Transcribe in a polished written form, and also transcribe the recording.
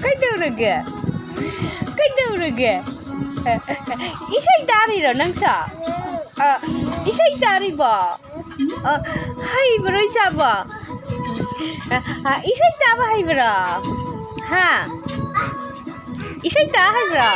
Kaidaurage? Kaidaurage? Isay dari ro nang sa? Isay dari ba? Hay bro isa ba? Isay ta ba hay bro? Ha? Isay ta hay bro?